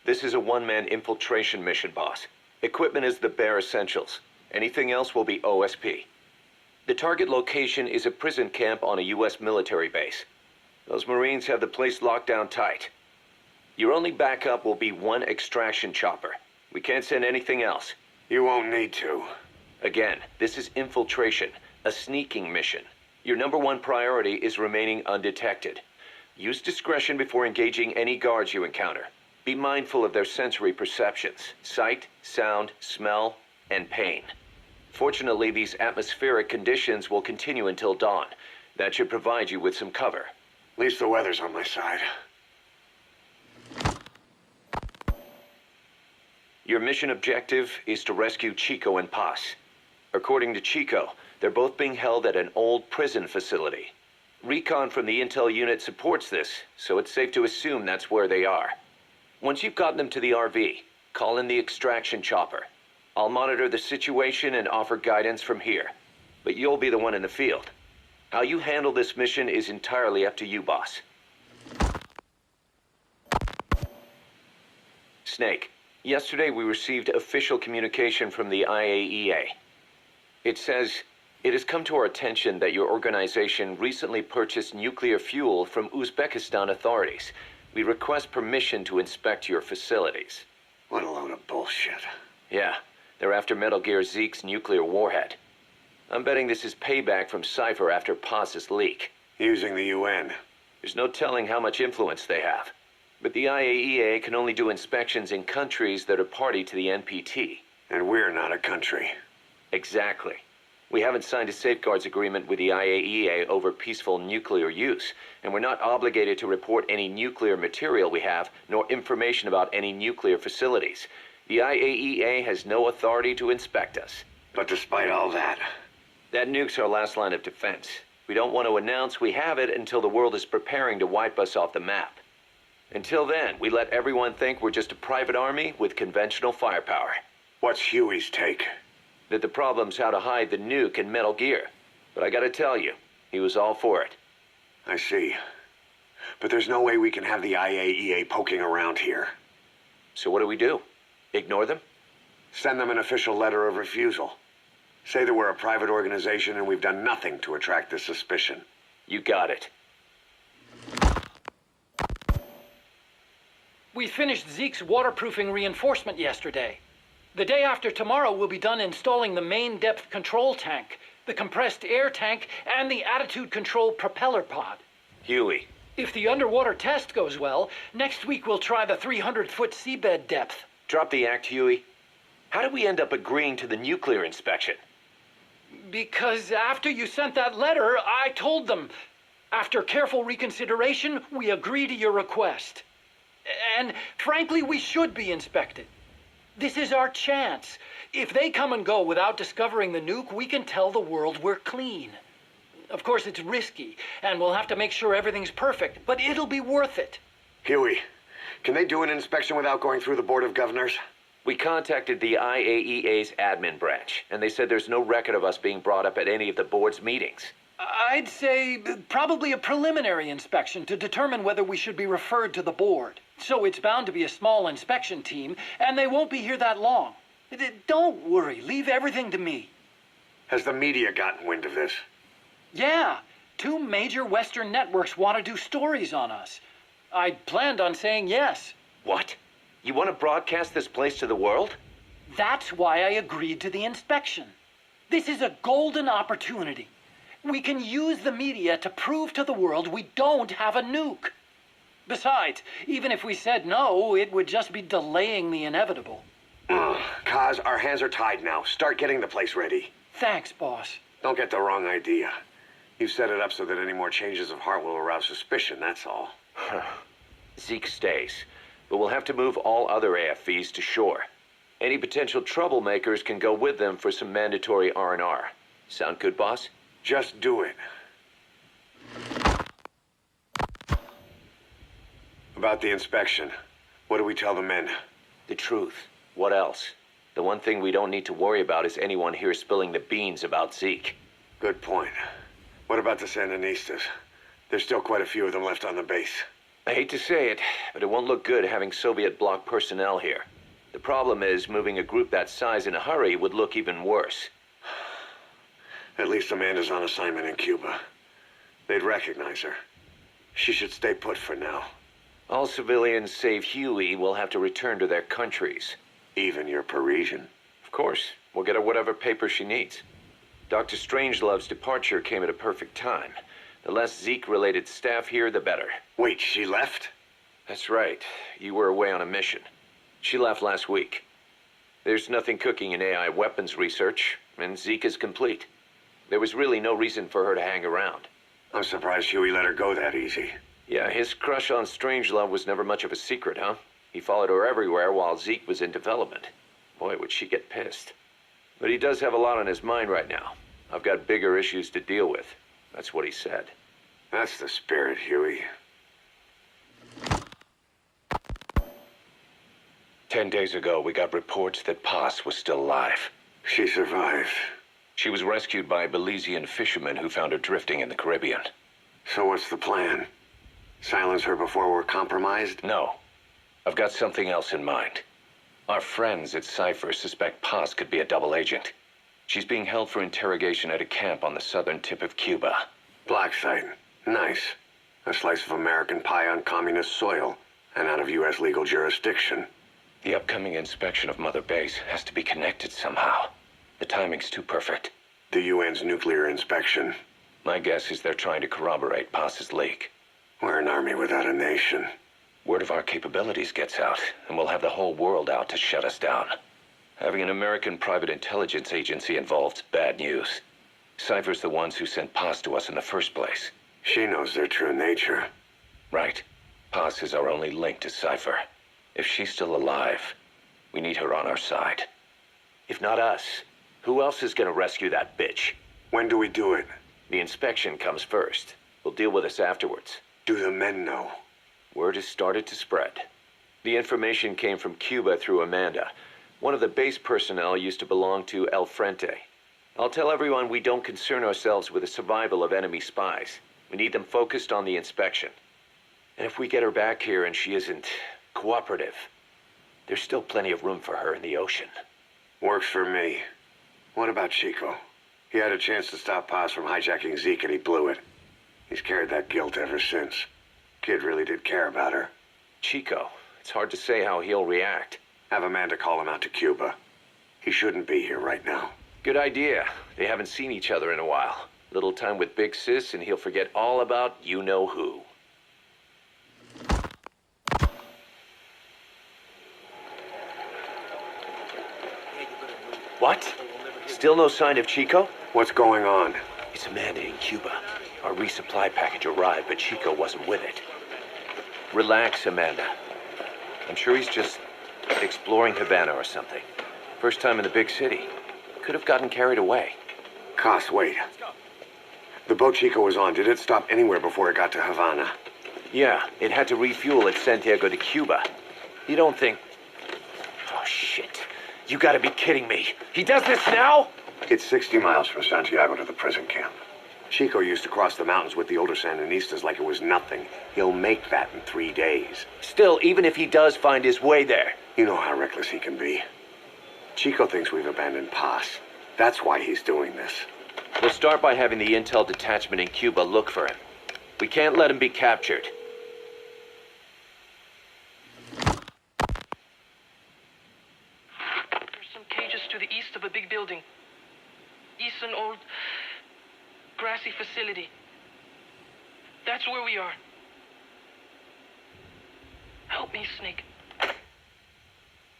This is a one-man infiltration mission, boss. Equipment is the bare essentials. Anything else will be OSP. The target location is a prison camp on a U.S. military base. Those Marines have the place locked down tight. Your only backup will be one extraction chopper. We can't send anything else. You won't need to. Again, this is infiltration, a sneaking mission. Your #1 priority is remaining undetected. Use discretion before engaging any guards you encounter. Be mindful of their sensory perceptions: sight, sound, smell, and pain. Fortunately, these atmospheric conditions will continue until dawn. That should provide you with some cover. At least the weather's on my side. Your mission objective is to rescue Chico and Paz. According to Chico, they're both being held at an old prison facility. Recon from the intel unit supports this, so it's safe to assume that's where they are. Once you've gotten them to the RV, call in the extraction chopper. I'll monitor the situation and offer guidance from here, but you'll be the one in the field. How you handle this mission is entirely up to you, boss. Snake, yesterday we received official communication from the IAEA. It says, "It has come to our attention that your organization recently purchased nuclear fuel from Uzbekistan authorities. We request permission to inspect your facilities." What a load of bullshit. Yeah, they're after Metal Gear Zeke's nuclear warhead. I'm betting this is payback from Cypher after Paz's leak. Using the UN. There's no telling how much influence they have. But the IAEA can only do inspections in countries that are party to the NPT. And we're not a country. Exactly. We haven't signed a safeguards agreement with the IAEA over peaceful nuclear use, and we're not obligated to report any nuclear material we have, nor information about any nuclear facilities. The IAEA has no authority to inspect us. But despite all that... That nuke's our last line of defense. We don't want to announce we have it until the world is preparing to wipe us off the map. Until then, we let everyone think we're just a private army with conventional firepower. What's Huey's take? That the problem's how to hide the nuke in Metal Gear. But I gotta tell you, he was all for it. I see. But there's no way we can have the IAEA poking around here. So what do? Ignore them? Send them an official letter of refusal. Say that we're a private organization and we've done nothing to attract this suspicion. You got it. We finished Zeke's waterproofing reinforcement yesterday. The day after tomorrow, we'll be done installing the main depth control tank, the compressed air tank, and the attitude control propeller pod. Huey. If the underwater test goes well, next week we'll try the 300-foot seabed depth. Drop the act, Huey. How did we end up agreeing to the nuclear inspection? Because after you sent that letter, I told them. After careful reconsideration, we agree to your request. And frankly, we should be inspected. This is our chance. If they come and go without discovering the nuke, we can tell the world we're clean. Of course, it's risky, and we'll have to make sure everything's perfect, but it'll be worth it. Huey, can they do an inspection without going through the Board of Governors? We contacted the IAEA's admin branch, and they said there's no record of us being brought up at any of the board's meetings. I'd say probably a preliminary inspection to determine whether we should be referred to the board. So it's bound to be a small inspection team, and they won't be here that long. Don't worry, leave everything to me. Has the media gotten wind of this? Yeah, 2 major Western networks want to do stories on us. I planned on saying yes. What? You want to broadcast this place to the world? That's why I agreed to the inspection. This is a golden opportunity. We can use the media to prove to the world we don't have a nuke. Besides, even if we said no, it would just be delaying the inevitable. Kaz, our hands are tied now. Start getting the place ready. Thanks, boss. Don't get the wrong idea. You've set it up so that any more changes of heart will arouse suspicion, that's all. Zeke stays, but we'll have to move all other AFVs to shore. Any potential troublemakers can go with them for some mandatory R&R. Sound good, boss? Just do it. About the inspection, what do we tell the men? The truth. What else? The one thing we don't need to worry about is anyone here spilling the beans about Zeke. Good point. What about the Sandinistas? There's still quite a few of them left on the base. I hate to say it, but it won't look good having Soviet bloc personnel here. The problem is, moving a group that size in a hurry would look even worse. At least Amanda's on assignment in Cuba. They'd recognize her. She should stay put for now. All civilians save Huey will have to return to their countries. Even your Parisian. Of course, we'll get her whatever paper she needs. Dr. Strangelove's departure came at a perfect time. The less Zeke-related staff here, the better. Wait, she left? That's right. You were away on a mission. She left last week. There's nothing cooking in AI weapons research, and Zeke is complete. There was really no reason for her to hang around. I'm surprised Huey let her go that easy. Yeah, his crush on Strangelove was never much of a secret, huh? He followed her everywhere while Zeke was in development. Boy, would she get pissed. But he does have a lot on his mind right now. I've got bigger issues to deal with. That's what he said. That's the spirit, Huey. 10 days ago, we got reports that Paz was still alive. She survived. She was rescued by Belizean fishermen who found her drifting in the Caribbean. So what's the plan? Silence her before we're compromised? No. I've got something else in mind. Our friends at Cypher suspect Paz could be a double agent. She's being held for interrogation at a camp on the southern tip of Cuba. Black site. Nice. A slice of American pie on communist soil, and out of U.S. legal jurisdiction. The upcoming inspection of Mother Base has to be connected somehow. The timing's too perfect. The UN's nuclear inspection. My guess is they're trying to corroborate Paz's leak. We're an army without a nation. Word of our capabilities gets out, and we'll have the whole world out to shut us down. Having an American private intelligence agency involved's bad news. Cypher's the ones who sent Paz to us in the first place. She knows their true nature. Right. Paz is our only link to Cypher. If she's still alive, we need her on our side. If not us, who else is gonna rescue that bitch? When do we do it? The inspection comes first. We'll deal with us afterwards. Do the men know? Word has started to spread. The information came from Cuba through Amanda. One of the base personnel used to belong to El Frente. I'll tell everyone we don't concern ourselves with the survival of enemy spies. We need them focused on the inspection. And if we get her back here and she isn't cooperative, there's still plenty of room for her in the ocean. Works for me. What about Chico? He had a chance to stop Paz from hijacking Zeke and he blew it. He's carried that guilt ever since. Kid really did care about her. Chico, it's hard to say how he'll react. Have Amanda call him out to Cuba. He shouldn't be here right now. Good idea. They haven't seen each other in a while. Little time with Big Sis and he'll forget all about you-know-who. What? Still no sign of Chico? What's going on? It's Amanda in Cuba. Our resupply package arrived, but Chico wasn't with it. Relax, Amanda. I'm sure he's just exploring Havana or something. First time in the big city. Could have gotten carried away. Cos, wait. The boat Chico was on, did it stop anywhere before it got to Havana? Yeah, it had to refuel at Santiago de Cuba. You don't think... Oh, shit. You gotta be kidding me. He does this now? It's 60 miles from Santiago to the prison camp. Chico used to cross the mountains with the older Sandinistas like it was nothing. He'll make that in 3 days. Still, even if he does find his way there... You know how reckless he can be. Chico thinks we've abandoned Paz. That's why he's doing this. We'll start by having the intel detachment in Cuba look for him. We can't let him be captured. There's some cages to the east of a big building. East an old grassy facility. That's where we are. Help me, Snake.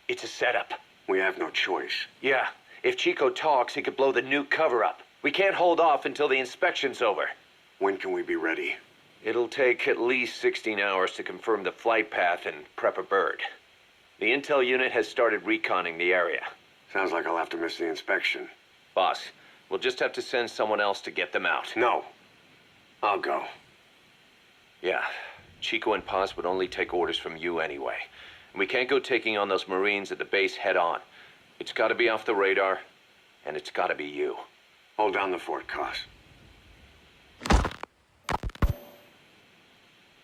It's a setup. We have no choice. Yeah, if Chico talks, he could blow the nuke cover up. We can't hold off until the inspection's over. When can we be ready? It'll take at least 16 hours to confirm the flight path and prep a bird. The intel unit has started reconning the area. Sounds like I'll have to miss the inspection. Boss, we'll just have to send someone else to get them out. No. I'll go. Yeah, Chico and Paz would only take orders from you anyway. And we can't go taking on those Marines at the base head on. It's gotta be off the radar, and it's gotta be you. Hold down the fort, Cos.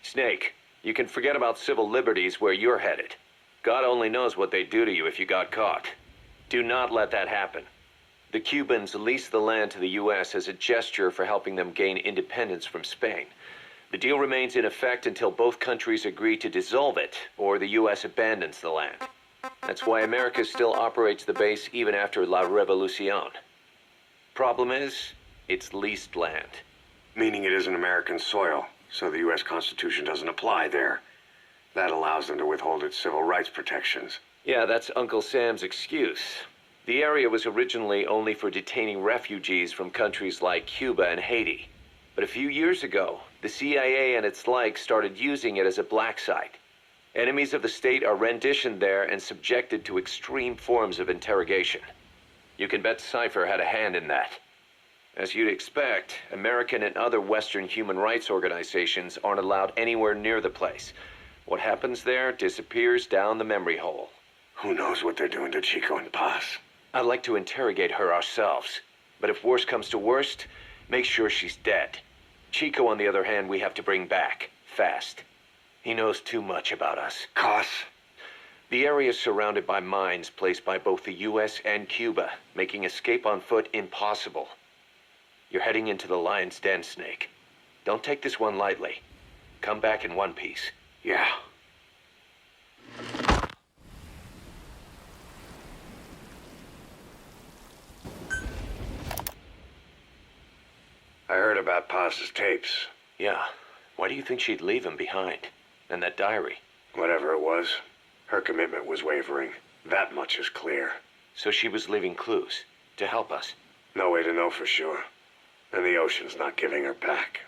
Snake, You can forget about civil liberties where you're headed. God only knows what they'd do to you if you got caught. Do not let that happen. The Cubans leased the land to the U.S. as a gesture for helping them gain independence from Spain. The deal remains in effect until both countries agree to dissolve it, or the U.S. abandons the land. That's why America still operates the base even after La Revolucion. Problem is, it's leased land. Meaning it isn't American soil, so the U.S. Constitution doesn't apply there. That allows them to withhold its civil rights protections. Yeah, that's Uncle Sam's excuse. The area was originally only for detaining refugees from countries like Cuba and Haiti. But a few years ago, the CIA and its like started using it as a black site. Enemies of the state are renditioned there and subjected to extreme forms of interrogation. You can bet Cypher had a hand in that. As you'd expect, American and other Western human rights organizations aren't allowed anywhere near the place. What happens there disappears down the memory hole. Who knows what they're doing to Chico and Paz? I'd like to interrogate her ourselves. But if worst comes to worst, make sure she's dead. Chico, on the other hand, we have to bring back. Fast. He knows too much about us. Cos? The area is surrounded by mines placed by both the U.S. and Cuba, making escape on foot impossible. You're heading into the lion's den, Snake. Don't take this one lightly. Come back in one piece. Yeah. I heard about Paz's tapes. Yeah. Why do you think she'd leave him behind? And that diary? Whatever it was, her commitment was wavering. That much is clear. So she was leaving clues to help us. No way to know for sure. And the ocean's not giving her back.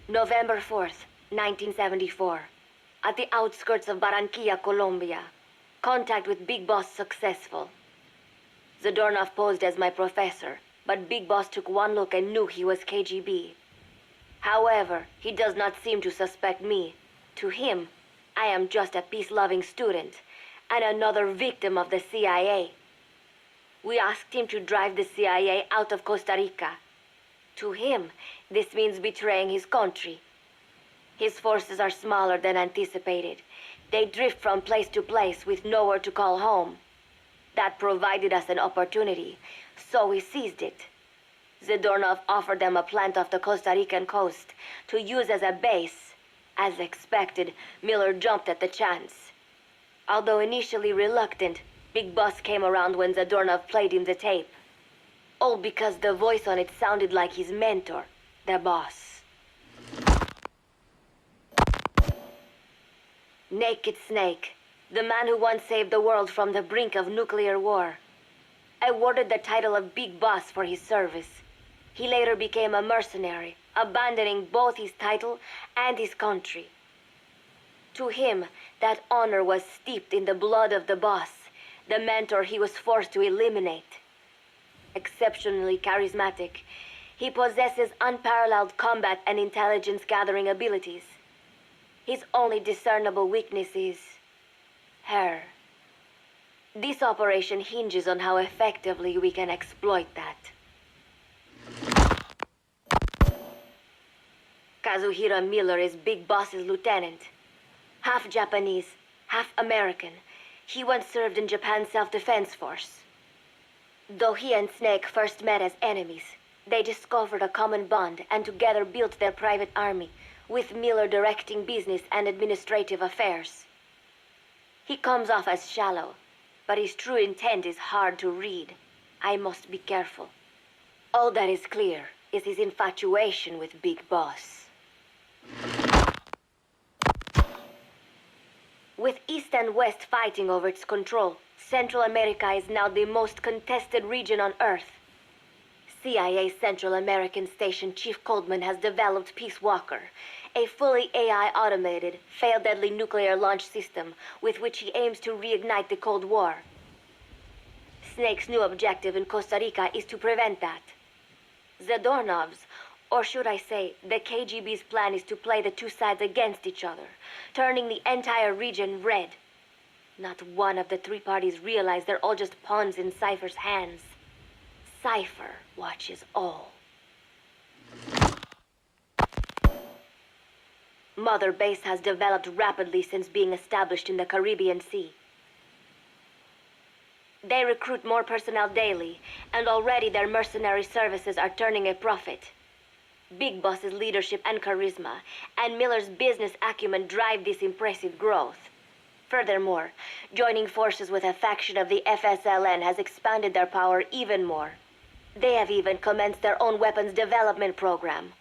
November 4th, 1974. At the outskirts of Barranquilla, Colombia. Contact with Big Boss successful. Zadornov posed as my professor, but Big Boss took one look and knew he was KGB. However, he does not seem to suspect me. To him, I am just a peace-loving student, and another victim of the CIA. We asked him to drive the CIA out of Costa Rica. To him, this means betraying his country. His forces are smaller than anticipated. They drift from place to place with nowhere to call home. That provided us an opportunity, so we seized it. Zadornov offered them a plant off the Costa Rican coast to use as a base. As expected, Miller jumped at the chance. Although initially reluctant, Big Boss came around when Zadornov played him the tape. All because the voice on it sounded like his mentor, the boss. Naked Snake, the man who once saved the world from the brink of nuclear war. Awarded the title of Big Boss for his service. He later became a mercenary, abandoning both his title and his country. To him, that honor was steeped in the blood of the boss, the mentor he was forced to eliminate. Exceptionally charismatic, he possesses unparalleled combat and intelligence-gathering abilities. His only discernible weakness is her. This operation hinges on how effectively we can exploit that. Kazuhira Miller is Big Boss's lieutenant. Half Japanese, half American. He once served in Japan's self-defense force. Though he and Snake first met as enemies, they discovered a common bond and together built their private army, with Miller directing business and administrative affairs. He comes off as shallow, but his true intent is hard to read. I must be careful. All that is clear is his infatuation with Big Boss. With East and West fighting over its control, Central America is now the most contested region on Earth. CIA Central American Station Chief Coldman has developed Peace Walker, a fully AI-automated, fail-deadly nuclear launch system with which he aims to reignite the Cold War. Snake's new objective in Costa Rica is to prevent that. Zadornov's, or should I say, the KGB's plan is to play the two sides against each other, turning the entire region red. Not one of the three parties realize they're all just pawns in Cypher's hands. Cypher watches all. Mother Base has developed rapidly since being established in the Caribbean Sea. They recruit more personnel daily, and already their mercenary services are turning a profit. Big Boss's leadership and charisma, and Miller's business acumen drive this impressive growth. Furthermore, joining forces with a faction of the FSLN has expanded their power even more. They have even commenced their own weapons development program.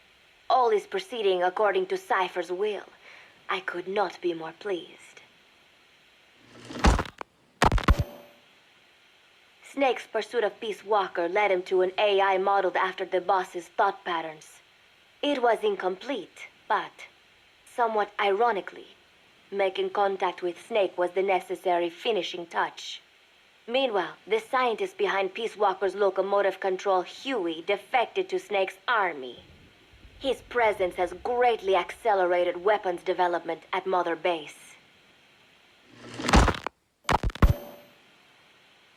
All is proceeding according to Cypher's will. I could not be more pleased. Snake's pursuit of Peace Walker led him to an AI modeled after the boss's thought patterns. It was incomplete, but, somewhat ironically, making contact with Snake was the necessary finishing touch. Meanwhile, the scientist behind Peace Walker's locomotive control, Huey, defected to Snake's army. His presence has greatly accelerated weapons development at Mother Base.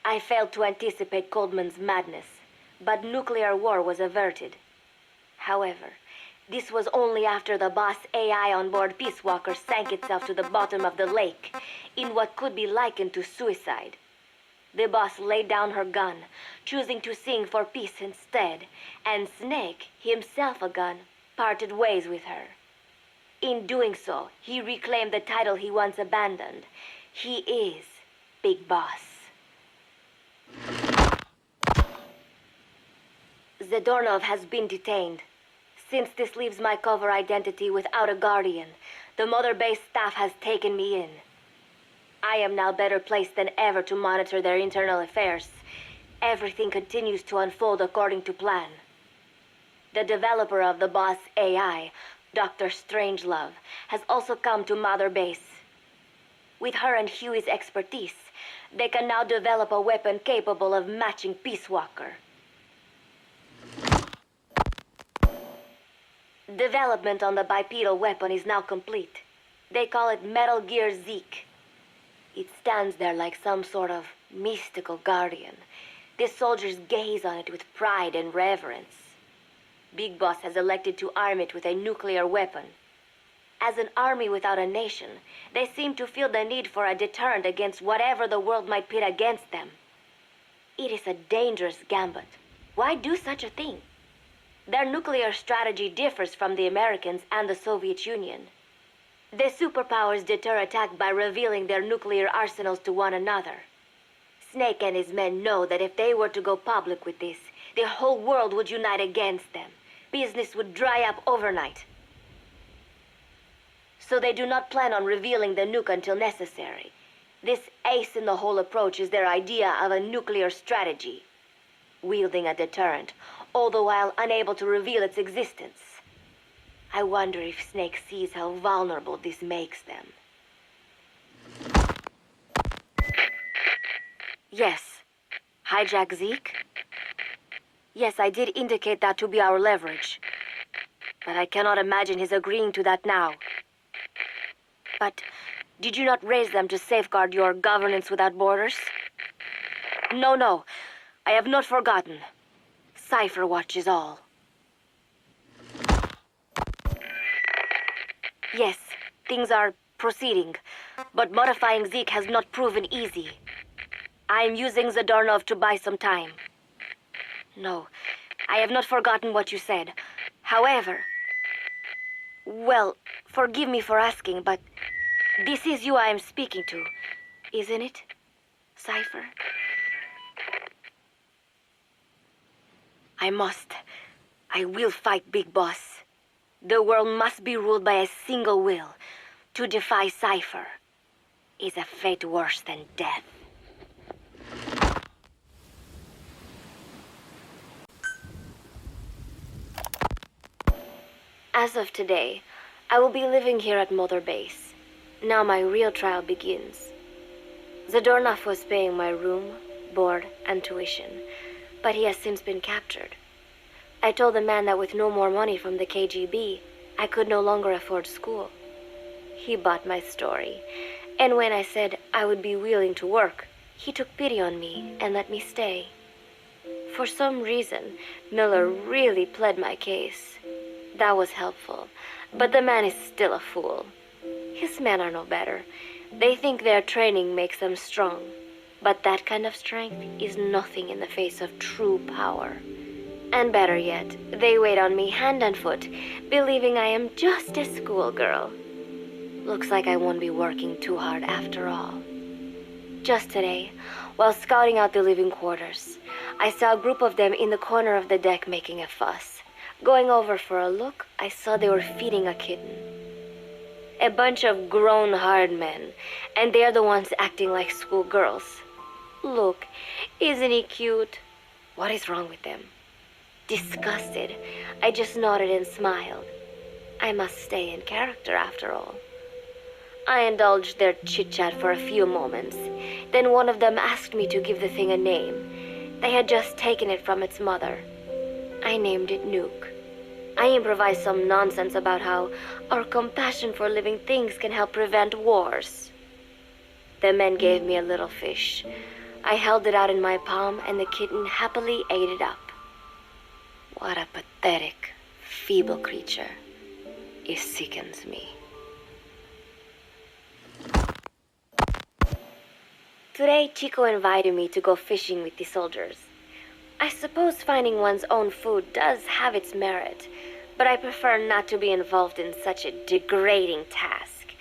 I failed to anticipate Coldman's madness, but nuclear war was averted. However, this was only after the boss AI on board Peace Walker sank itself to the bottom of the lake in what could be likened to suicide. The boss laid down her gun, choosing to sing for peace instead, and Snake, himself a gun, parted ways with her. In doing so, he reclaimed the title he once abandoned. He is Big Boss. Zadornov has been detained. Since this leaves my cover identity without a guardian, the Mother Base staff has taken me in. I am now better placed than ever to monitor their internal affairs. Everything continues to unfold according to plan. The developer of the boss AI, Dr. Strangelove, has also come to Mother Base. With her and Huey's expertise, they can now develop a weapon capable of matching Peace Walker. Development on the bipedal weapon is now complete. They call it Metal Gear Zeke. It stands there like some sort of mystical guardian. The soldiers gaze on it with pride and reverence. Big Boss has elected to arm it with a nuclear weapon. As an army without a nation, they seem to feel the need for a deterrent against whatever the world might pit against them. It is a dangerous gambit. Why do such a thing? Their nuclear strategy differs from the Americans and the Soviet Union. The superpowers deter attack by revealing their nuclear arsenals to one another. Snake and his men know that if they were to go public with this, the whole world would unite against them. Business would dry up overnight. So they do not plan on revealing the nuke until necessary. This ace-in-the-hole approach is their idea of a nuclear strategy. Wielding a deterrent, all the while unable to reveal its existence. I wonder if Snake sees how vulnerable this makes them. Yes. Hijack Zeke? Yes, I did indicate that to be our leverage. But I cannot imagine his agreeing to that now. But did you not raise them to safeguard your governance without borders? No. I have not forgotten. Cypher watches all. Yes, things are proceeding, but modifying Zeke has not proven easy. I am using Zadornov to buy some time. No, I have not forgotten what you said. However, well, forgive me for asking, but this is you I am speaking to, isn't it, Cypher? I will fight Big Boss. The world must be ruled by a single will. To defy Cypher is a fate worse than death. As of today, I will be living here at Mother Base. Now my real trial begins. Zadornov was paying my room, board, and tuition, but he has since been captured. I told the man that with no more money from the KGB, I could no longer afford school. He bought my story, and when I said I would be willing to work, he took pity on me and let me stay. For some reason, Miller really pled my case. That was helpful. But the man is still a fool. His men are no better. They think their training makes them strong. But that kind of strength is nothing in the face of true power. And better yet, they wait on me hand and foot, believing I am just a schoolgirl. Looks like I won't be working too hard after all. Just today, while scouting out the living quarters, I saw a group of them in the corner of the deck making a fuss. Going over for a look, I saw they were feeding a kitten. A bunch of grown hard men, and they're the ones acting like schoolgirls. Look, isn't he cute? What is wrong with them? Disgusted, I just nodded and smiled. I must stay in character after all. I indulged their chit-chat for a few moments. Then one of them asked me to give the thing a name. They had just taken it from its mother. I named it Nuke. I improvised some nonsense about how our compassion for living things can help prevent wars. The men gave me a little fish. I held it out in my palm, and the kitten happily ate it up. What a pathetic, feeble creature. It sickens me. Today, Chico invited me to go fishing with the soldiers. I suppose finding one's own food does have its merit, but I prefer not to be involved in such a degrading task.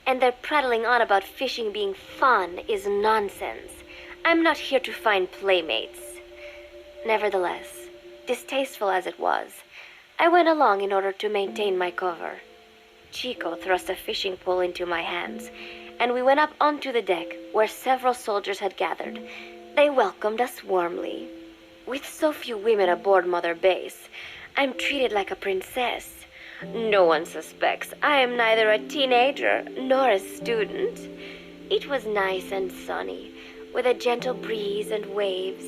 And their prattling on about fishing being fun is nonsense. I'm not here to find playmates. Nevertheless, distasteful as it was, I went along in order to maintain my cover. Chico thrust a fishing pole into my hands, and we went up onto the deck where several soldiers had gathered. They welcomed us warmly. With so few women aboard Mother Base, I'm treated like a princess. No one suspects I am neither a teenager nor a student. It was nice and sunny, with a gentle breeze and waves.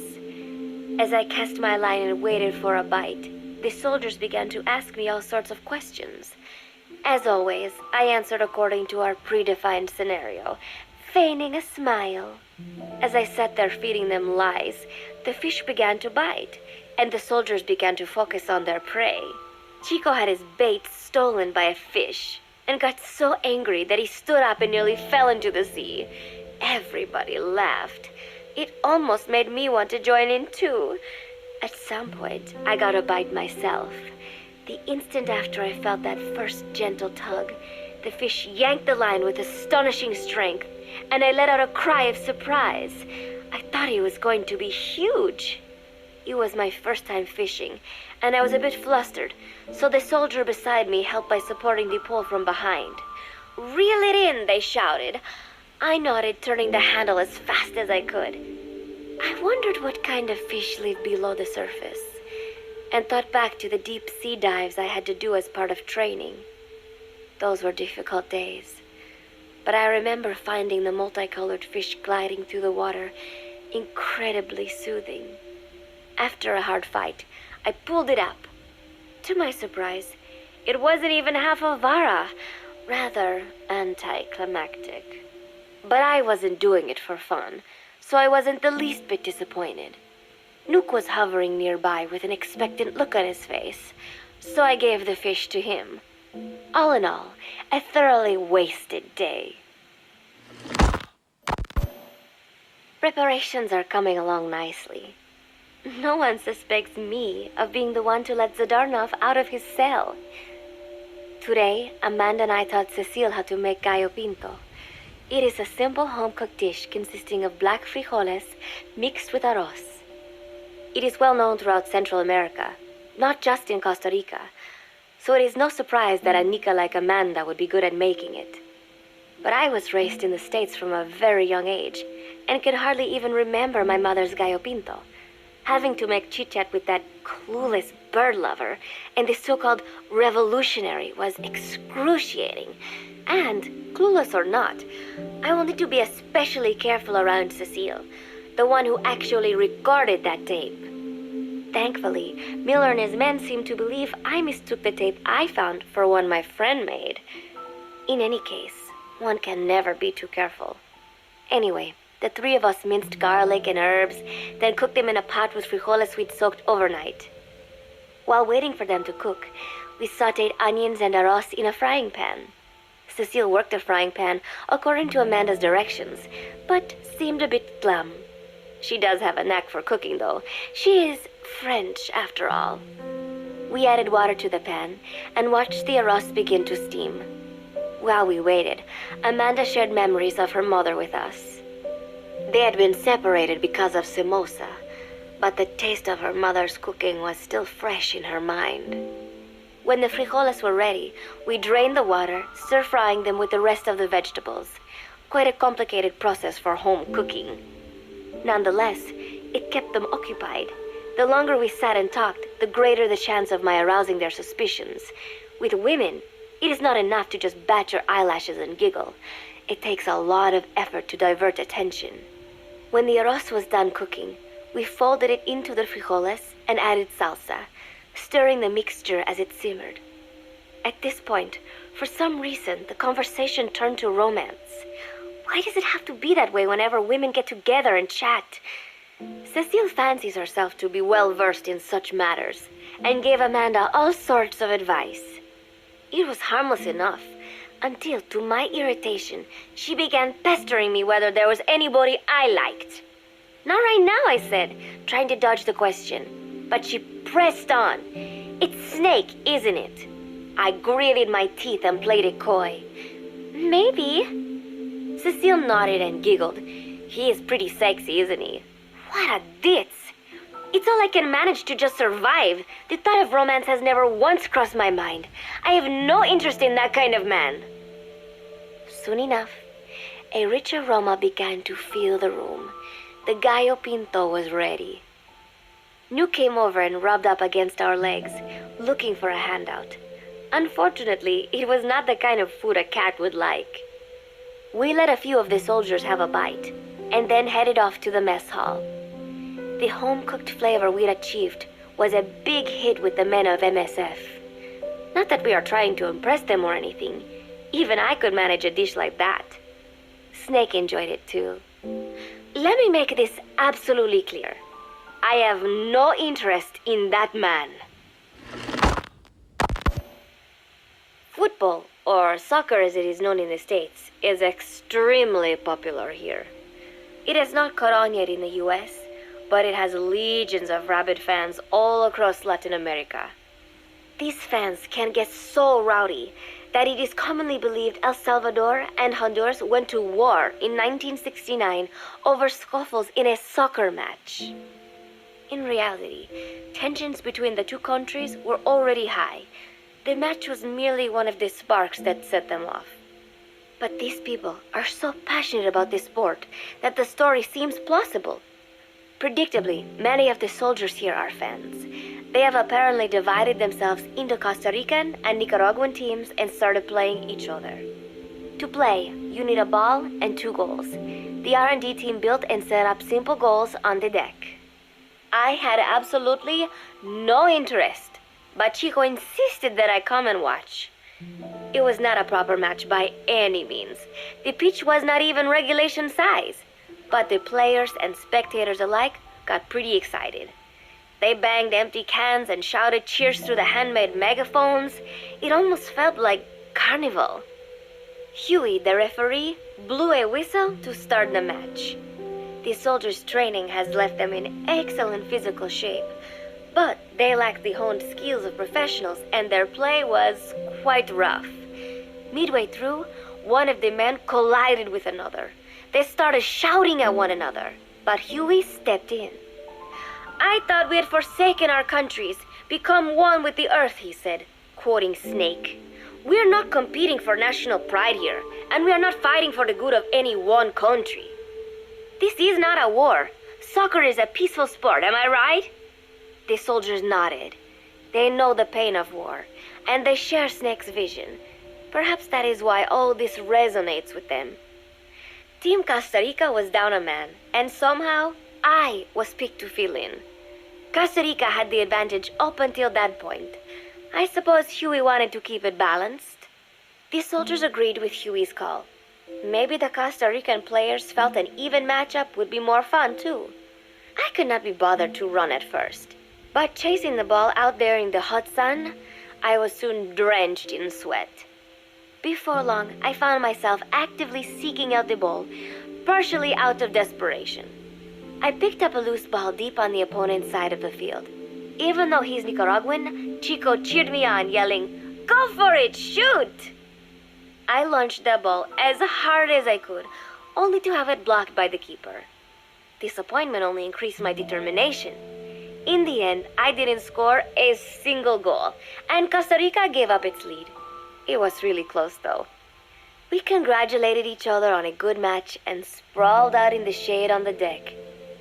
As I cast my line and waited for a bite, the soldiers began to ask me all sorts of questions. As always, I answered according to our predefined scenario, feigning a smile. As I sat there feeding them lies, the fish began to bite, and the soldiers began to focus on their prey. Chico had his bait stolen by a fish, and got so angry that he stood up and nearly fell into the sea. Everybody laughed. It almost made me want to join in too. At some point, I got a bite myself. The instant after I felt that first gentle tug, the fish yanked the line with astonishing strength, and I let out a cry of surprise. I thought he was going to be huge. It was my first time fishing, and I was a bit flustered, so the soldier beside me helped by supporting the pole from behind. "Reel it in," they shouted. I nodded, turning the handle as fast as I could. I wondered what kind of fish lived below the surface, and thought back to the deep sea dives I had to do as part of training. Those were difficult days, but I remember finding the multicolored fish gliding through the water incredibly soothing. After a hard fight, I pulled it up. To my surprise, it wasn't even half a vara, rather anticlimactic. But I wasn't doing it for fun, so I wasn't the least bit disappointed. Nook was hovering nearby with an expectant look on his face, so I gave the fish to him. All in all, a thoroughly wasted day. Preparations are coming along nicely. No one suspects me of being the one to let Zadornov out of his cell. Today, Amanda and I taught Cecile how to make gallo pinto. It is a simple home-cooked dish consisting of black frijoles mixed with arroz. It is well known throughout Central America, not just in Costa Rica, so it is no surprise that a Nica like Amanda would be good at making it. But I was raised in the States from a very young age, and could hardly even remember my mother's gallo pinto. Having to make chit-chat with that clueless bird lover and the so-called revolutionary was excruciating. And, clueless or not, I wanted to be especially careful around Cecile, the one who actually recorded that tape. Thankfully, Miller and his men seemed to believe I mistook the tape I found for one my friend made. In any case, one can never be too careful. Anyway, the three of us minced garlic and herbs, then cooked them in a pot with frijoles we'd soaked overnight. While waiting for them to cook, We sautéed onions and arroz in a frying pan. Cecile worked the frying pan according to Amanda's directions, but seemed a bit glum. She does have a knack for cooking, though. She is French, after all. We added water to the pan and watched the arroz begin to steam. While we waited, Amanda shared memories of her mother with us. They had been separated because of Simosa, but the taste of her mother's cooking was still fresh in her mind. When the frijoles were ready, we drained the water, stir-frying them with the rest of the vegetables. Quite a complicated process for home cooking. Nonetheless, it kept them occupied. The longer we sat and talked, the greater the chance of my arousing their suspicions. With women, it is not enough to just bat your eyelashes and giggle. It takes a lot of effort to divert attention. When the arroz was done cooking, we folded it into the frijoles and added salsa, stirring the mixture as it simmered. At this point, for some reason, the conversation turned to romance. Why does it have to be that way whenever women get together and chat? Cecile fancies herself to be well-versed in such matters, and gave Amanda all sorts of advice. It was harmless enough, until, to my irritation, she began pestering me whether there was anybody I liked. Not right now, I said, trying to dodge the question. But she pressed on. It's Snake, isn't it? I gritted my teeth and played it coy. Maybe. Cecile nodded and giggled. He is pretty sexy, isn't he? What a ditz! It's all I can manage to just survive. The thought of romance has never once crossed my mind. I have no interest in that kind of man. Soon enough, a rich aroma began to fill the room. The gallo pinto was ready. New came over and rubbed up against our legs, looking for a handout. Unfortunately, it was not the kind of food a cat would like. We let a few of the soldiers have a bite, and then headed off to the mess hall. The home-cooked flavor we'd achieved was a big hit with the men of MSF. Not that we are trying to impress them or anything. Even I could manage a dish like that. Snake enjoyed it too. Let me make this absolutely clear. I have no interest in that man. Football, or soccer as it is known in the States, is extremely popular here. It has not caught on yet in the US, but it has legions of rabid fans all across Latin America. These fans can get so rowdy that it is commonly believed El Salvador and Honduras went to war in 1969 over scuffles in a soccer match. In reality, tensions between the two countries were already high. The match was merely one of the sparks that set them off. But these people are so passionate about this sport that the story seems plausible. Predictably, many of the soldiers here are fans. They have apparently divided themselves into Costa Rican and Nicaraguan teams and started playing each other. To play, you need a ball and 2 goals. The R&D team built and set up simple goals on the deck. I had absolutely no interest, but Chico insisted that I come and watch. It was not a proper match by any means. The pitch was not even regulation size. But the players and spectators alike got pretty excited. They banged empty cans and shouted cheers through the handmade megaphones. It almost felt like carnival. Huey, the referee, blew a whistle to start the match. The soldiers' training has left them in excellent physical shape, but they lacked the honed skills of professionals and their play was quite rough. Midway through, one of the men collided with another. They started shouting at one another, but Huey stepped in. I thought we had forsaken our countries, become one with the earth, he said, quoting Snake. We are not competing for national pride here, and we are not fighting for the good of any one country. This is not a war. Soccer is a peaceful sport, am I right? The soldiers nodded. They know the pain of war, and they share Snake's vision. Perhaps that is why all this resonates with them. Team Costa Rica was down a man, and somehow I was picked to fill in. Costa Rica had the advantage up until that point. I suppose Huey wanted to keep it balanced. The soldiers agreed with Huey's call. Maybe the Costa Rican players felt an even matchup would be more fun too. I could not be bothered to run at first, but chasing the ball out there in the hot sun, I was soon drenched in sweat. Before long, I found myself actively seeking out the ball, partially out of desperation. I picked up a loose ball deep on the opponent's side of the field. Even though he's Nicaraguan, Chico cheered me on, yelling, "Go for it, shoot!" I launched the ball as hard as I could, only to have it blocked by the keeper. Disappointment only increased my determination. In the end, I didn't score a single goal, and Costa Rica gave up its lead. It was really close, though. We congratulated each other on a good match and sprawled out in the shade on the deck,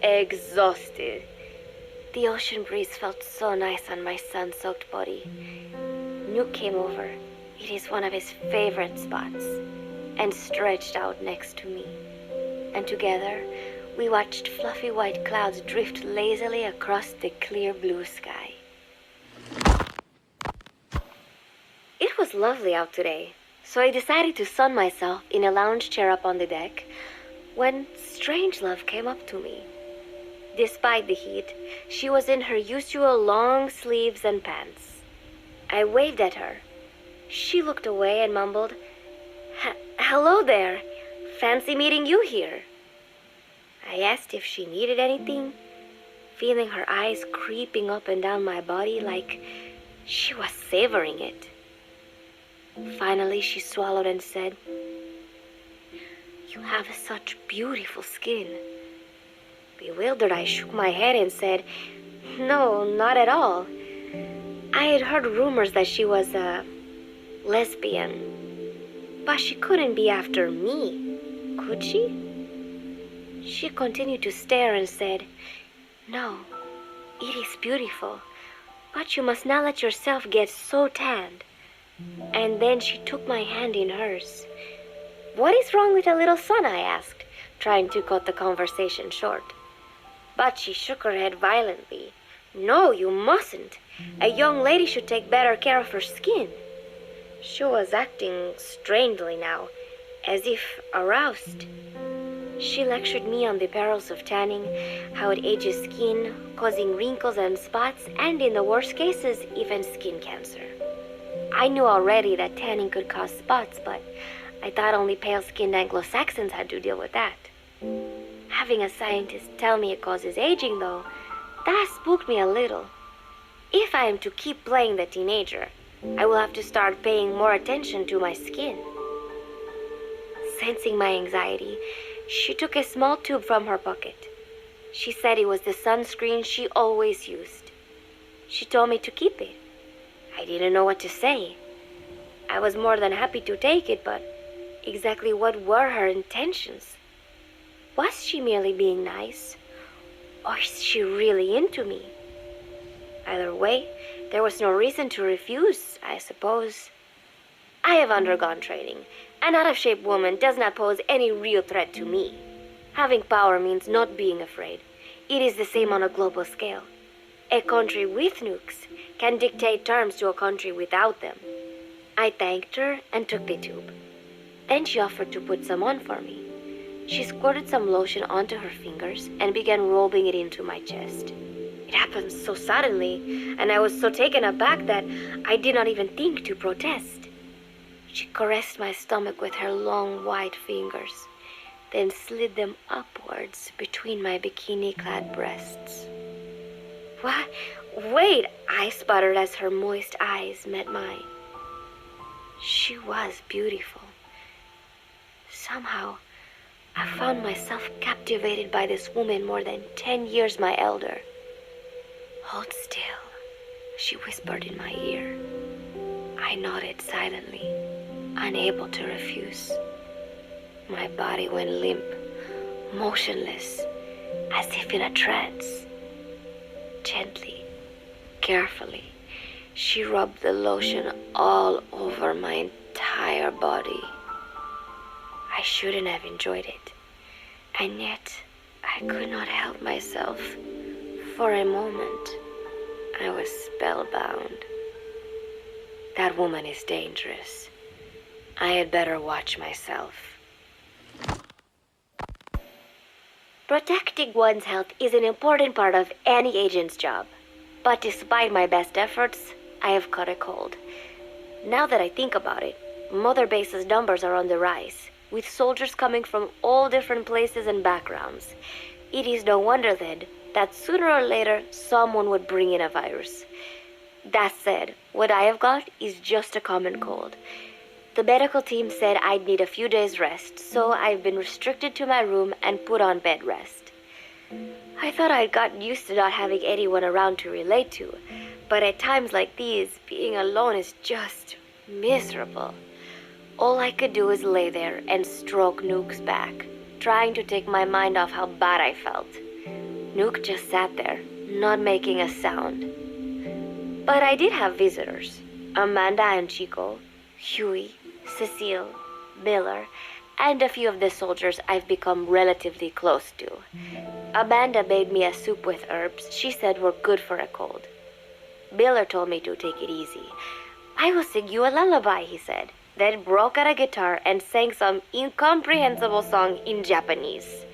exhausted. The ocean breeze felt so nice on my sun-soaked body. Nuke came over. It is one of his favorite spots, and stretched out next to me. And together, we watched fluffy white clouds drift lazily across the clear blue sky. It was lovely out today, so I decided to sun myself in a lounge chair up on the deck when Strangelove came up to me. Despite the heat, she was in her usual long sleeves and pants. I waved at her. She looked away and mumbled, "Hello there. Fancy meeting you here." I asked if she needed anything, feeling her eyes creeping up and down my body like she was savoring it. Finally, she swallowed and said, "You have such beautiful skin." Bewildered, I shook my head and said, "No, not at all. I had heard rumors that she was a lesbian, but she couldn't be after me, could she?" She continued to stare and said, "No, it is beautiful, but you must not let yourself get so tanned." And then she took my hand in hers. "What is wrong with a little sun?" I asked, trying to cut the conversation short. But she shook her head violently. "No, you mustn't. A young lady should take better care of her skin." She was acting strangely now, as if aroused. She lectured me on the perils of tanning, how it ages skin, causing wrinkles and spots, and in the worst cases, even skin cancer. I knew already that tanning could cause spots, but I thought only pale-skinned Anglo-Saxons had to deal with that. Having a scientist tell me it causes aging, though, that spooked me a little. If I am to keep playing the teenager, I will have to start paying more attention to my skin. Sensing my anxiety, she took a small tube from her pocket. She said it was the sunscreen she always used. She told me to keep it. I didn't know what to say. I was more than happy to take it, but exactly what were her intentions? Was she merely being nice? Or is she really into me? Either way, there was no reason to refuse, I suppose. I have undergone training. An out-of-shape woman does not pose any real threat to me. Having power means not being afraid. It is the same on a global scale. A country with nukes can dictate terms to a country without them. I thanked her and took the tube. Then she offered to put some on for me. She squirted some lotion onto her fingers and began rolling it into my chest. It happened so suddenly, and I was so taken aback that I did not even think to protest. She caressed my stomach with her long white fingers, then slid them upwards between my bikini-clad breasts. "What? Wait," I sputtered as her moist eyes met mine. She was beautiful. Somehow, I found myself captivated by this woman more than 10 years my elder. "Hold still," she whispered in my ear. I nodded silently, unable to refuse. My body went limp, motionless, as if in a trance. Gently, carefully, she rubbed the lotion all over my entire body. I shouldn't have enjoyed it, and yet I could not help myself. For a moment, I was spellbound. That woman is dangerous. I had better watch myself. Protecting one's health is an important part of any agent's job. But despite my best efforts, I have caught a cold. Now that I think about it, Mother Base's numbers are on the rise, with soldiers coming from all different places and backgrounds. It is no wonder, then, that sooner or later someone would bring in a virus. That said, what I have got is just a common cold. The medical team said I'd need a few days rest, so I've been restricted to my room and put on bed rest. I thought I'd gotten used to not having anyone around to relate to, but at times like these, being alone is just miserable. All I could do is lay there and stroke Nook's back, trying to take my mind off how bad I felt. Nook just sat there, not making a sound. But I did have visitors. Amanda and Chico, Huey, Cecile, Miller, and a few of the soldiers I've become relatively close to. Amanda made me a soup with herbs she said were good for a cold. Miller told me to take it easy. I will sing you a lullaby, he said, then broke out a guitar and sang some incomprehensible song in Japanese.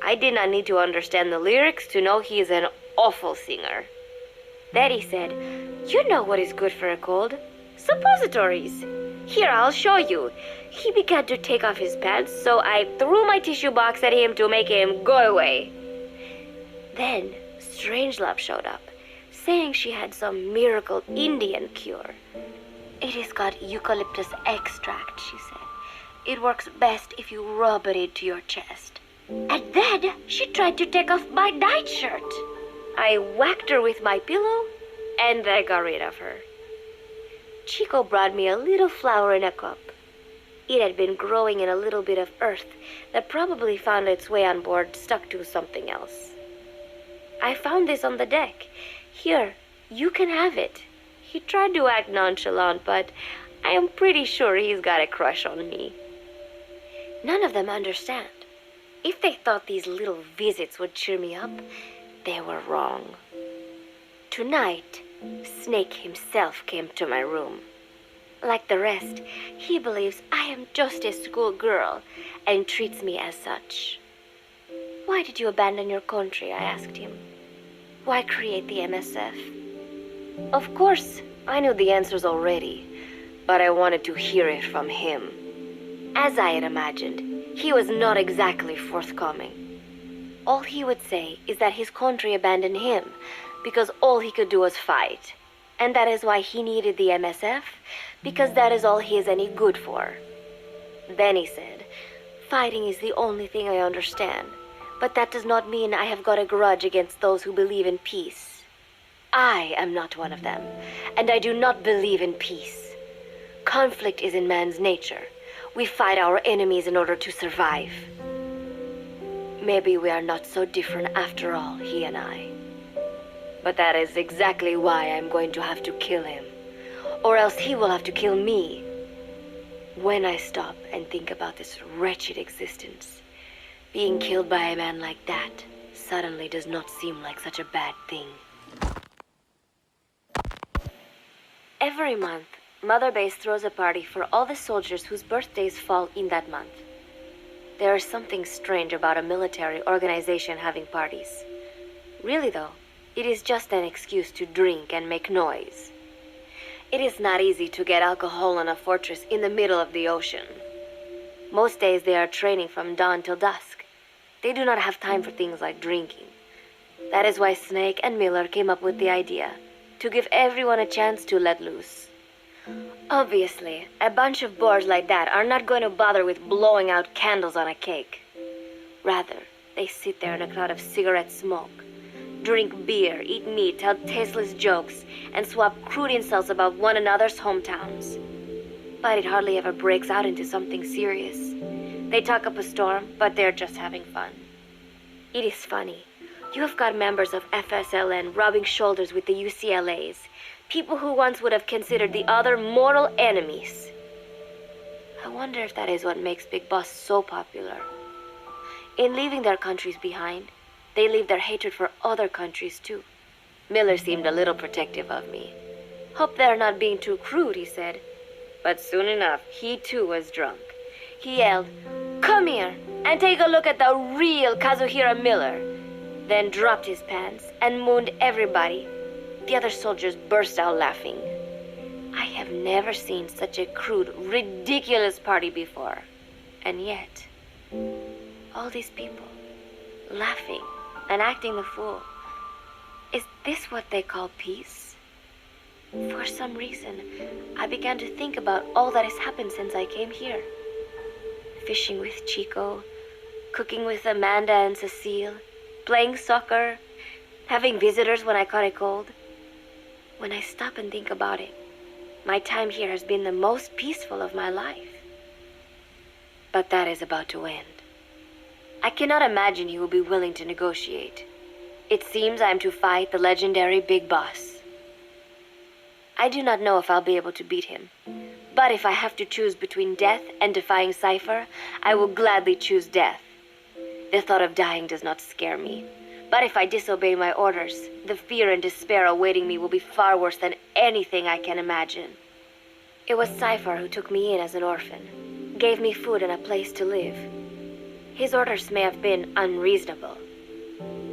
I did not need to understand the lyrics to know he is an awful singer. Then he said, "You know what is good for a cold? Suppositories. Here, I'll show you." He began to take off his pants, so I threw my tissue box at him to make him go away. Then Strangelove showed up, saying she had some miracle Indian cure. "It has got eucalyptus extract," she said. "It works best if you rub it into your chest." And then she tried to take off my nightshirt. I whacked her with my pillow, and I got rid of her. Chico brought me a little flower in a cup. It had been growing in a little bit of earth that probably found its way on board stuck to something else. "I found this on the deck. Here, you can have it." He tried to act nonchalant, but I am pretty sure he's got a crush on me. None of them understand. If they thought these little visits would cheer me up, they were wrong. Tonight, Snake himself came to my room. Like the rest, he believes I am just a schoolgirl and treats me as such. "Why did you abandon your country?" I asked him. "Why create the MSF?" Of course, I knew the answers already, but I wanted to hear it from him. As I had imagined, he was not exactly forthcoming. All he would say is that his country abandoned him because all he could do was fight. And that is why he needed the MSF, because that is all he is any good for. Then he said, "Fighting is the only thing I understand, but that does not mean I have got a grudge against those who believe in peace. I am not one of them, and I do not believe in peace. Conflict is in man's nature. We fight our enemies in order to survive. Maybe we are not so different after all, he and I. But that is exactly why I'm going to have to kill him, or else he will have to kill me. When I stop and think about this wretched existence, being killed by a man like that suddenly does not seem like such a bad thing." Every month, Mother Base throws a party for all the soldiers whose birthdays fall in that month. There is something strange about a military organization having parties. Really though, it is just an excuse to drink and make noise. It is not easy to get alcohol on a fortress in the middle of the ocean. Most days they are training from dawn till dusk. They do not have time for things like drinking. That is why Snake and Miller came up with the idea, to give everyone a chance to let loose. Obviously, a bunch of bores like that are not going to bother with blowing out candles on a cake. Rather, they sit there in a cloud of cigarette smoke, drink beer, eat meat, tell tasteless jokes, and swap crude insults about one another's hometowns. But it hardly ever breaks out into something serious. They talk up a storm, but they're just having fun. It is funny. You have got members of FSLN rubbing shoulders with the UCLAs, people who once would have considered the other mortal enemies. I wonder if that is what makes Big Boss so popular. In leaving their countries behind, they leave their hatred for other countries too. Miller seemed a little protective of me. "Hope they're not being too crude," he said. But soon enough, he too was drunk. He yelled, "Come here and take a look at the real Kazuhira Miller," then dropped his pants and mooned everybody. The other soldiers burst out laughing. I have never seen such a crude, ridiculous party before. And yet, all these people, laughing and acting the fool. Is this what they call peace? For some reason, I began to think about all that has happened since I came here. Fishing with Chico, cooking with Amanda and Cecile, playing soccer, having visitors when I caught a cold. When I stop and think about it, my time here has been the most peaceful of my life. But that is about to end. I cannot imagine he will be willing to negotiate. It seems I am to fight the legendary Big Boss. I do not know if I'll be able to beat him. But if I have to choose between death and defying Cypher, I will gladly choose death. The thought of dying does not scare me. But if I disobey my orders, the fear and despair awaiting me will be far worse than anything I can imagine. It was Cypher who took me in as an orphan, gave me food and a place to live. His orders may have been unreasonable,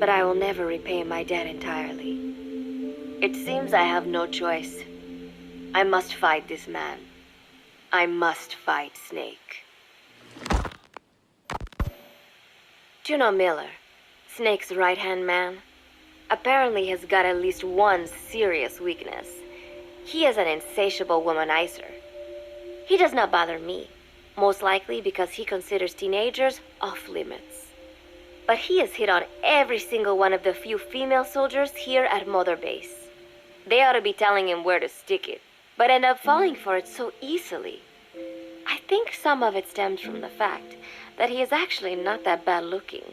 but I will never repay my debt entirely. It seems I have no choice. I must fight this man. I must fight Snake. Do you know Miller, Snake's right-hand man? Apparently has got at least one serious weakness. He is an insatiable womanizer. He does not bother me, most likely because he considers teenagers off limits. But he has hit on every single one of the few female soldiers here at Mother Base. They ought to be telling him where to stick it, but end up falling for it so easily. I think some of it stems from the fact that he is actually not that bad looking.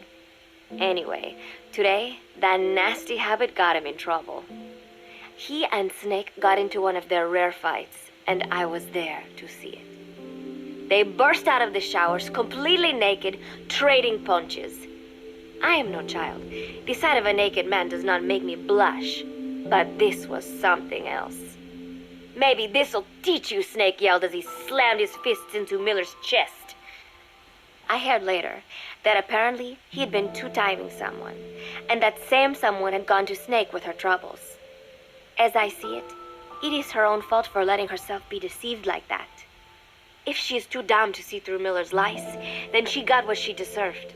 Anyway, today, that nasty habit got him in trouble. He and Snake got into one of their rare fights, and I was there to see it. They burst out of the showers, completely naked, trading punches. I am no child. The sight of a naked man does not make me blush, but this was something else. Maybe this'll teach you, Snake yelled as he slammed his fists into Miller's chest. I heard later that apparently he'd been two-timing someone, and that same someone had gone to Snake with her troubles. As I see it, it is her own fault for letting herself be deceived like that. If she is too dumb to see through Miller's lies, then she got what she deserved.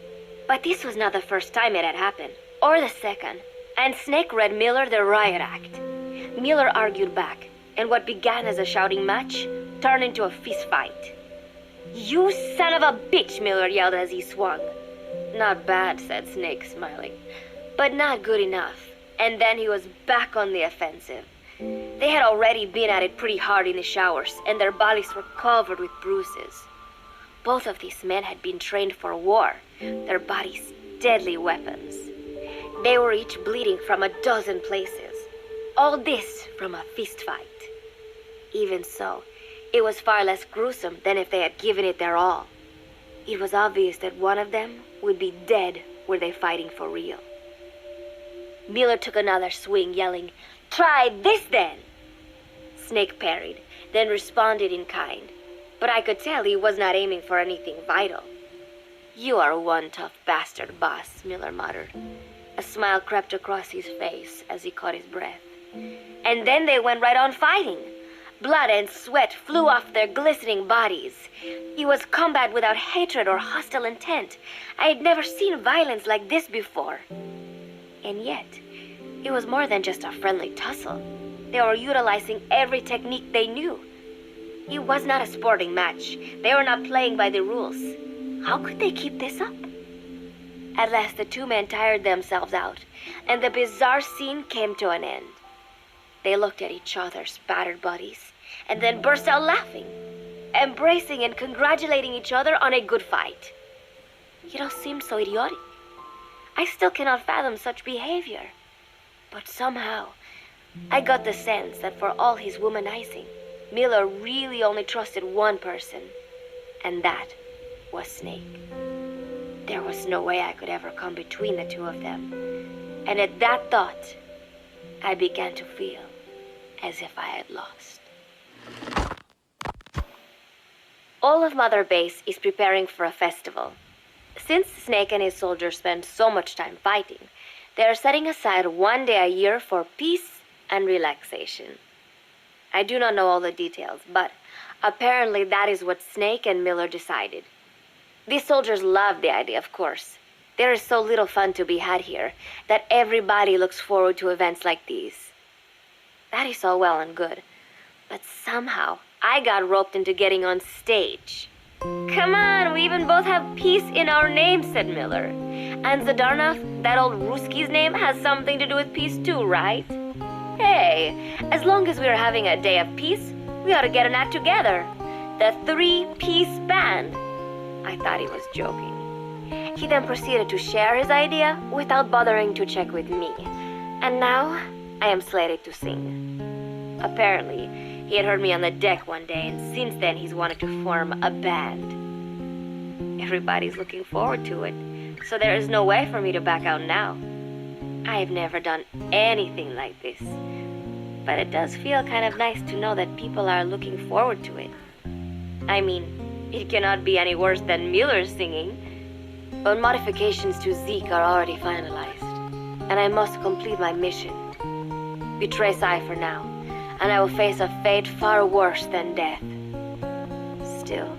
But this was not the first time it had happened, or the second, and Snake read Miller the riot act. Miller argued back, and what began as a shouting match turned into a fist fight. "You son of a bitch," Miller yelled as he swung. "Not bad," said Snake, smiling, "but not good enough." And then he was back on the offensive. They had already been at it pretty hard in the showers, and their bodies were covered with bruises. Both of these men had been trained for war, their bodies deadly weapons. They were each bleeding from a dozen places. All this from a fist fight. Even so, it was far less gruesome than if they had given it their all. It was obvious that one of them would be dead were they fighting for real. Miller took another swing, yelling, "Try this then!" Snake parried, then responded in kind, but I could tell he was not aiming for anything vital. "You are one tough bastard, boss," Miller muttered. A smile crept across his face as he caught his breath. And then they went right on fighting. Blood and sweat flew off their glistening bodies. It was combat without hatred or hostile intent. I had never seen violence like this before. And yet, it was more than just a friendly tussle. They were utilizing every technique they knew. It was not a sporting match. They were not playing by the rules. How could they keep this up? At last, the two men tired themselves out, and the bizarre scene came to an end. They looked at each other's battered bodies, and then burst out laughing, embracing and congratulating each other on a good fight. It all seemed so idiotic. I still cannot fathom such behavior. But somehow, I got the sense that for all his womanizing, Miller really only trusted one person, and that was Snake. There was no way I could ever come between the two of them. And at that thought, I began to feel as if I had lost. All of Mother Base is preparing for a festival. Since Snake and his soldiers spend so much time fighting, they are setting aside one day a year for peace and relaxation. I do not know all the details, but apparently that is what Snake and Miller decided. These soldiers love the idea, of course. There is so little fun to be had here that everybody looks forward to events like these. That is all well and good, but somehow I got roped into getting on stage. Come on, we even both have peace in our name, said Miller. And Zadarnov, that old Ruski's name, has something to do with peace too, right? Hey, as long as we're having a day of peace, we ought to get an act together. The Three-Piece Band. I thought he was joking. He then proceeded to share his idea without bothering to check with me. And now, I am slated to sing. Apparently, he had heard me on the deck one day, and since then he's wanted to form a band. Everybody's looking forward to it, so there is no way for me to back out now. I have never done anything like this, but it does feel kind of nice to know that people are looking forward to it. I mean, it cannot be any worse than Miller's singing, but modifications to Zeke are already finalized, and I must complete my mission. Betray Cypher now, and I will face a fate far worse than death. Still,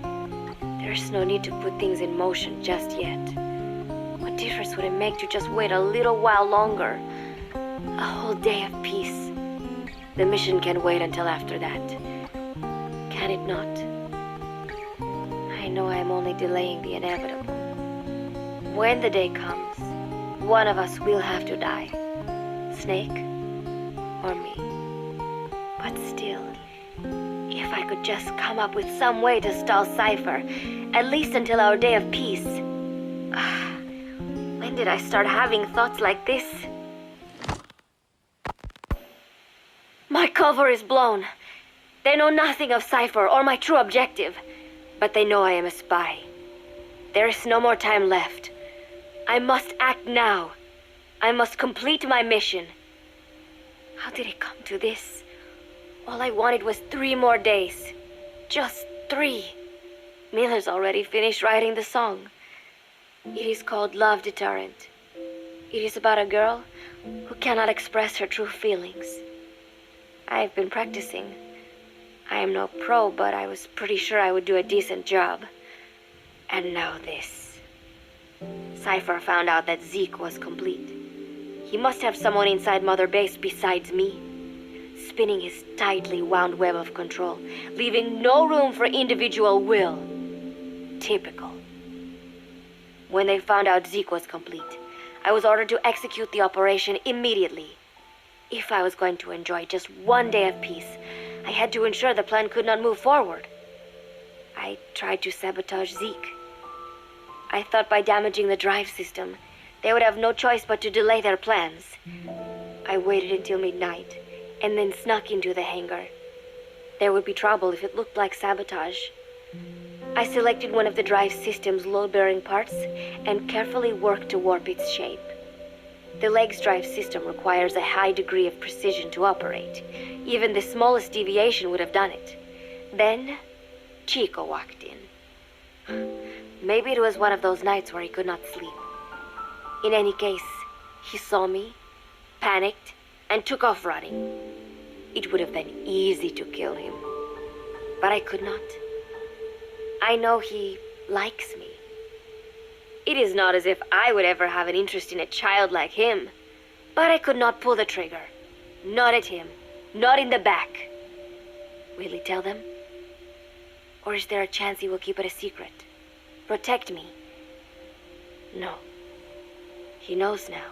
there's no need to put things in motion just yet. What difference would it make to just wait a little while longer? A whole day of peace. The mission can wait until after that. Can it not? I know I am only delaying the inevitable. When the day comes, one of us will have to die. Snake or me. But still, if I could just come up with some way to stall Cypher, at least until our day of peace. When did I start having thoughts like this? My cover is blown. They know nothing of Cypher or my true objective, but they know I am a spy. There is no more time left. I must act now. I must complete my mission. How did it come to this? All I wanted was 3 more days. Just 3. Miller's already finished writing the song. It is called Love Deterrent. It is about a girl who cannot express her true feelings. I have been practicing. I am no pro, but I was pretty sure I would do a decent job. And now this. Cypher found out that Zeke was complete. He must have someone inside Mother Base besides me, spinning his tightly wound web of control, leaving no room for individual will. Typical. When they found out Zeke was complete, I was ordered to execute the operation immediately. If I was going to enjoy just 1 day of peace, I had to ensure the plan could not move forward. I tried to sabotage Zeke. I thought by damaging the drive system, they would have no choice but to delay their plans. I waited until midnight, and then snuck into the hangar. There would be trouble if it looked like sabotage. I selected one of the drive system's load-bearing parts and carefully worked to warp its shape. The leg's drive system requires a high degree of precision to operate. Even the smallest deviation would have done it. Then, Chico walked in. Maybe it was one of those nights where he could not sleep. In any case, he saw me, panicked, and took off running. It would have been easy to kill him, but I could not. I know he likes me. It is not as if I would ever have an interest in a child like him, but I could not pull the trigger. Not at him, not in the back. Will he tell them? Or is there a chance he will keep it a secret? Protect me? No. He knows now.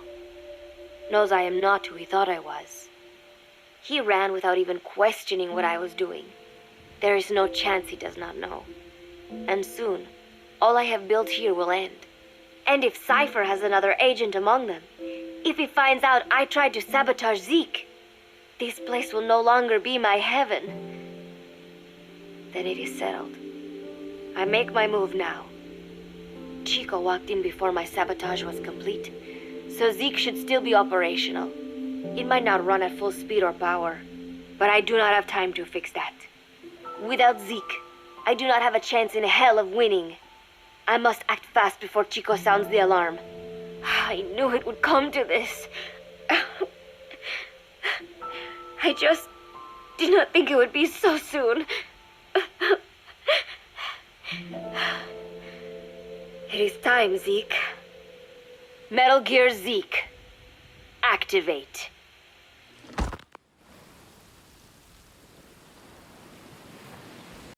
Knows I am not who he thought I was. He ran without even questioning what I was doing. There is no chance he does not know. And soon, all I have built here will end. And if Cypher has another agent among them, if he finds out I tried to sabotage Zeke, this place will no longer be my heaven. Then it is settled. I make my move now. Chico walked in before my sabotage was complete, so Zeke should still be operational. It might not run at full speed or power, but I do not have time to fix that. Without Zeke, I do not have a chance in hell of winning. I must act fast before Chico sounds the alarm. I knew it would come to this. I just did not think it would be so soon. It is time, Zeke. Metal Gear Zeke. Activate.